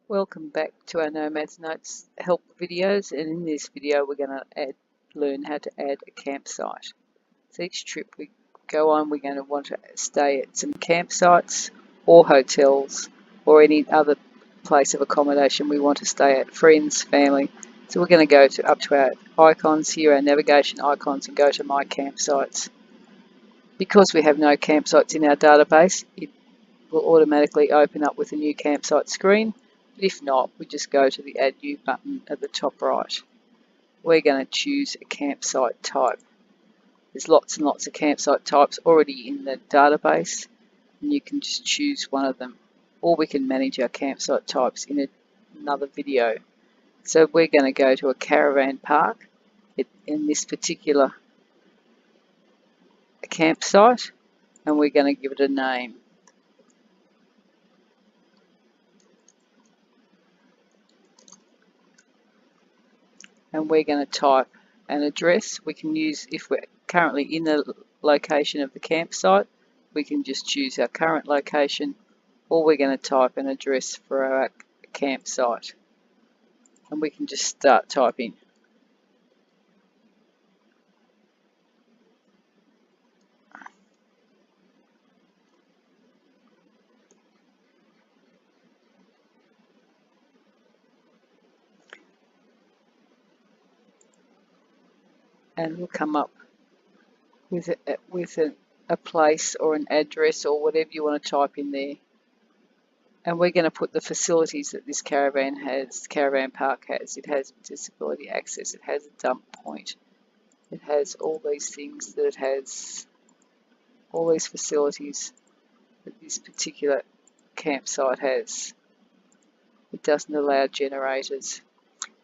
Welcome back to our Nomads Notes help videos, and in this video we're going to learn how to add a campsite. So each trip we go on, we're going to want to stay at some campsites or hotels or any other place of accommodation we want to stay at, friends, family. So we're going to go up to our icons here, our navigation icons, and go to My Campsites. Because we have no campsites in our database, it will automatically open up with a new campsite screen. But if not, we just go to the Add New button at the top right. We're going to choose a campsite type. There's lots and lots of campsite types already in the database, and you can just choose one of them. Or we can manage our campsite types in another video. So we're going to go to a caravan park in this particular campsite, and we're going to give it a name. And we're going to type an address. We can use, if we're currently in the location of the campsite, we can just choose our current location, or we're going to type an address for our campsite. And we can just start typing. And we'll come up with a place or an address or whatever you want to type in there. And we're going to put the facilities that this caravan park has. It has disability access, it has a dump point, it has all these things, that it has all these facilities that this particular campsite has. It doesn't allow generators.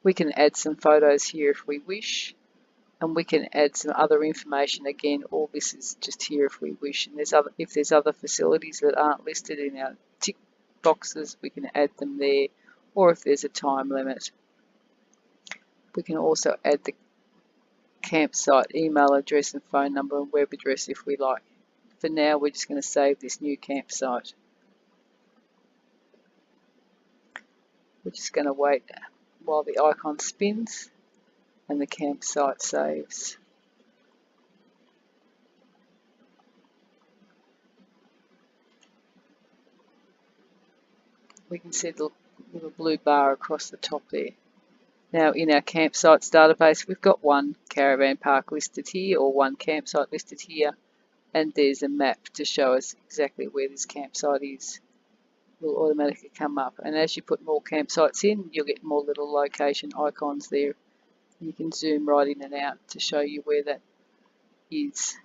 We can add some photos here if we wish, and we can add some other information. Again, all this is just here if we wish, and if there's other facilities that aren't listed in our tick boxes, we can add them there, or if there's a time limit. We can also add the campsite email address and phone number and web address if we like. For now, we're just going to save this new campsite. We're just going to wait while the icon spins and the campsite saves. We can see the little blue bar across the top there. Now in our campsites database, we've got one caravan park listed here, or one campsite listed here, and there's a map to show us exactly where this campsite is. It will automatically come up, and as you put more campsites in, you'll get more little location icons there. You can zoom right in and out to show you where that is.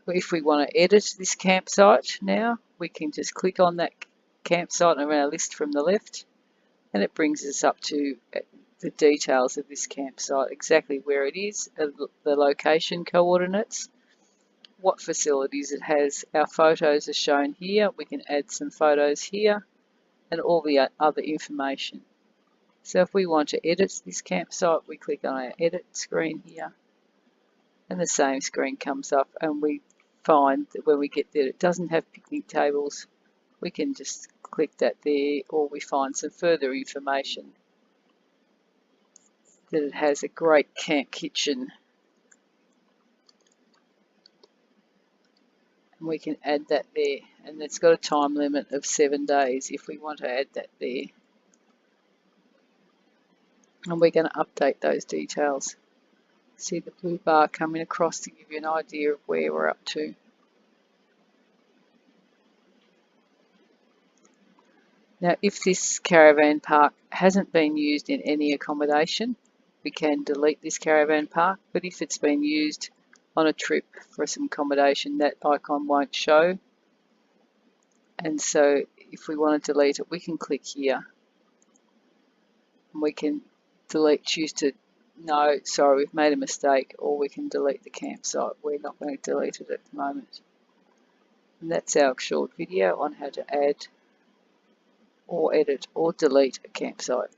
If we want to edit this campsite now, we can just click on that campsite on our list from the left, and it brings us up to the details of this campsite, exactly where it is, the location coordinates, what facilities it has. Our photos are shown here. We can add some photos here, and all the other information. So if we want to edit this campsite, we click on our edit screen here, and the same screen comes up, and we find that when we get there it doesn't have picnic tables, we can just click that there, or we find some further information that it has a great camp kitchen, and we can add that there, and it's got a time limit of 7 days if we want to add that there. And we're going to update those details. See the blue bar coming across to give you an idea of where we're up to. Now, if this caravan park hasn't been used in any accommodation, we can delete this caravan park, but if it's been used on a trip for some accommodation, that icon won't show. And so if we want to delete it, we can click here, and we can choose to, no, sorry, we've made a mistake, or we can delete the campsite. We're not going to delete it at the moment. And that's our short video on how to add or edit or delete a campsite.